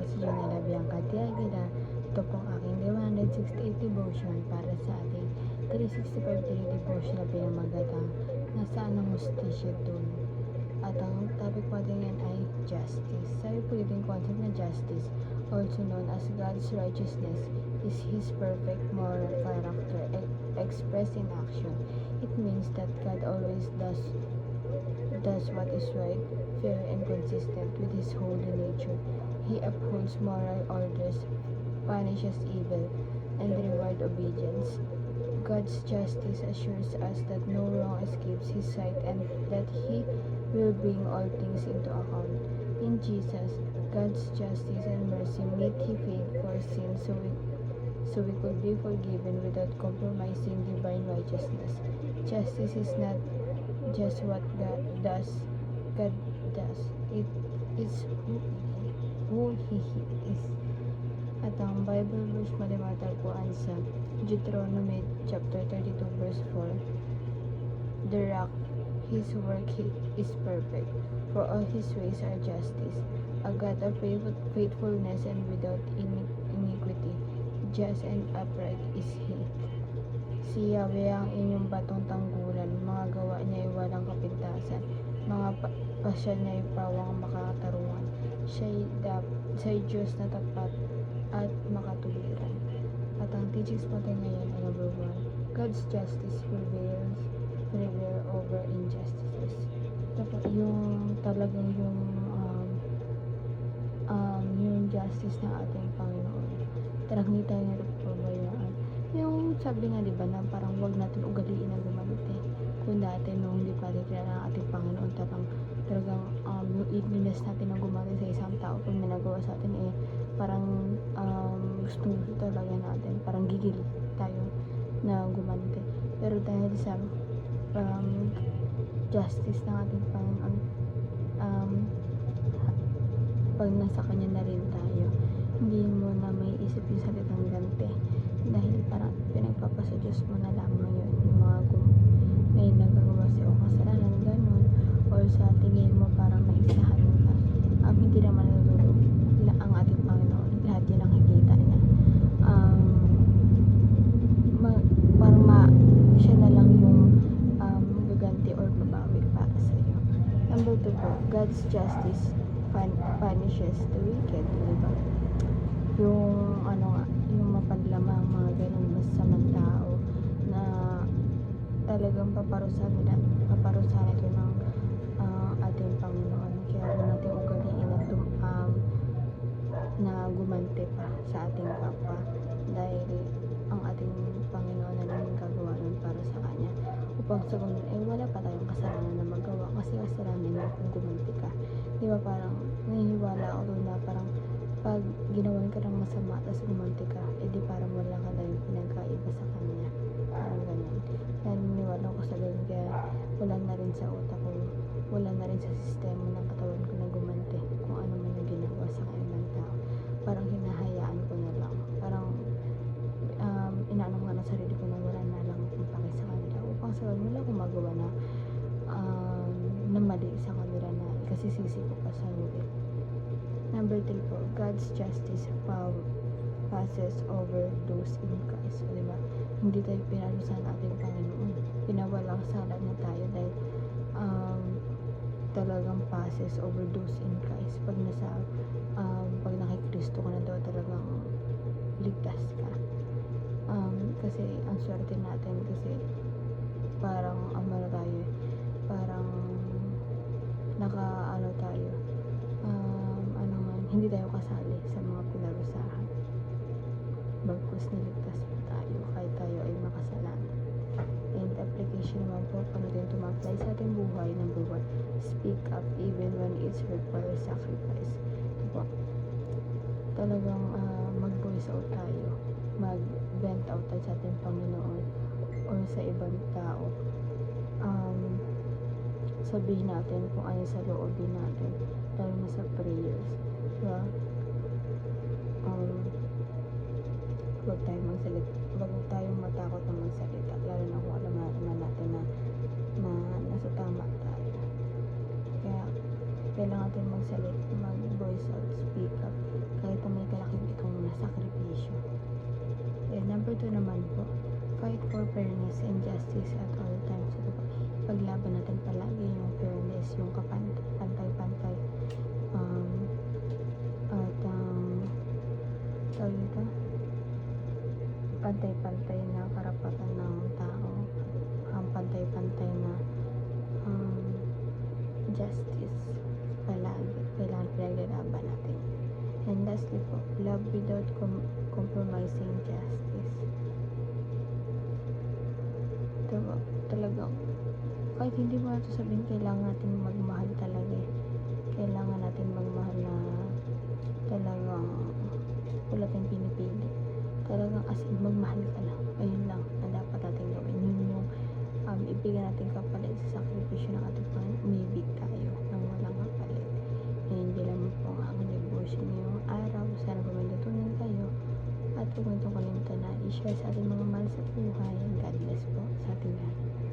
po si Jonela Bianca Tiagida. Ito pong aking 168 devotion para sa ating 365 daily devotion na pinamagatang Nasaan ang hustisya dun? At ang topic po din yan ay justice. Sabi po dito yung concept na justice, also known as God's righteousness, is His perfect moral character expressed in action. It means that God always does what is right, fair, and consistent with His holy nature. He upholds moral orders, punishes evil, and rewards obedience. God's justice assures us that no wrong escapes His sight and that He will bring all things into account. In Jesus, God's justice and mercy made He paid for sin so we could be forgiven without compromising divine righteousness. Justice is not just what God does. It is who He is. At ang Bible verse mo matatagpuan sa Deuteronomy chapter 32 verse 4. The rock, His work is perfect, for all His ways are justice. A God of faithfulness and without iniquity, just and upright is He. Si Yahweh ang inyong batong tanggulan, mga gawa niya ay walang kapintasan, mga pasya niya ay pawang makakatarungan. Siya'y Diyos na tapat at makatuwiran. At ang teachings po tayo ngayon ay number 1, God's justice prevail over injustices. Tapos yung talagang yung justice ng ating Panginoon. Talagang hindi tayo napapabayaan. Yung sabi nga diba na parang wag natin ugaliin ang gumanti. Kung dati nung hindi pa rin kilala ang ating Panginoon, talagang yung ignorance natin ng gumanti sa isang tao kung minagawa sa atin parang gusto talaga natin, parang gigil tayo na gumanti. Pero dahil sa justice ng ating Panginoon, pag nasa Kanya na rin tayo, hindi mo na may isip yung salitang ganti, dahil parang pinagpapasa Diyos mo na lamang yun, yung mga may nagagawa sa iyong kasalanan, gano'n, or sa tingin mo parang naisahan mo ka, hindi naman natutulog ang ating Panginoon, lahat yun ang nakikita niya. Siya na lang yung gaganti or babawi para sa iyo. Number 2 po, God's justice punishes the wicked, diba? Yung yung mapanlamang mga ganun masamang tao na talagang paparusahan ito ng ating Panginoon. Kaya huwag natin ugaliin na gumanti pa sa ating kapwa, dahil ang ating Panginoon na lang gagawa nun para sa Kanya. Upang sa ganun, wala pa tayong kasalanan na magawa, kasi kasalanan niya kung gumanti ka. Di ba parang naniniwala ako doon na parang pag ginawan ka ng masama tapos gumanti ka, di parang wala ka na yung pinagkaiba sa Kanya. Parang ganyan. Naniniwala ko sa ganun, kaya wala na rin sa utak ko, wala na rin sa sistema ng katawan ko na gumanti kung ano man yung ginagawa sa ibang tao. Parang hinahayaan ko na lang. Parang inaano ko na sarili ko na wala na lang akong pake sa kanila, upang sa kanila kung magawa na mali sa kanila na ikasisisi ko pa sa huli. Number 3 po, God's justice passes over those in Christ. Diba? Hindi tayo pinarusahan ating Panginoon. Pinawalang sala na tayo dahil talagang passes over those in Christ. Pag nakikristo ka na daw, talagang ligtas ka. Kasi ang swerte natin, kasi parang tayo, parang tayo, hindi tayo kasali sa mga pinarusahan. Bagkus niligtas pa tayo kahit tayo ay makasalanan. And application naman po, paano din tumaply sa ating buhay. Number 1, speak up even when it requires sacrifice. Diba? Talagang mag-voice out tayo, mag-vent out tayo sa ating Panginoon or sa ibang tao. Sabihin natin kung ano sa loobin natin, lalo na sa prayers. Diba? Huwag tayong matakot na magsalita, lalo na kung alam natin na nasa tama tayo. Kaya kailangan natin mag-voice out, speak up, kahit na may kalaking itong nasakripisyo. And number 2 naman po, fight for fairness and justice at all times. Ito po, paglaban natin palagi yung fairness, yung pantay-pantay. At tawag ito, pantay-pantay na karapatan ng tao, ang pantay-pantay na justice palagi, kailangan pinaglalaban natin. And lastly po, love without compromising justice. Ito po, talagang kahit hindi mo ito sabihin, kailangan natin magmahal talaga eh. Kailangan natin magmahal na talagang wala tayong pinipili. Talagang as in, magmahal ka lang. Ayun lang na dapat natin gawin. Yun yung ibigay natin kapalit sa sakripisyo ng ating Panginoon. Umibig tayo ng walang kapalit. And yun lang po ang aking devotion ngayong araw. Sana po may natutunan kayo. At huwag nitong kalimutan na i-share sa ating mga mahal sa buhay. God bless po sa ating lahat.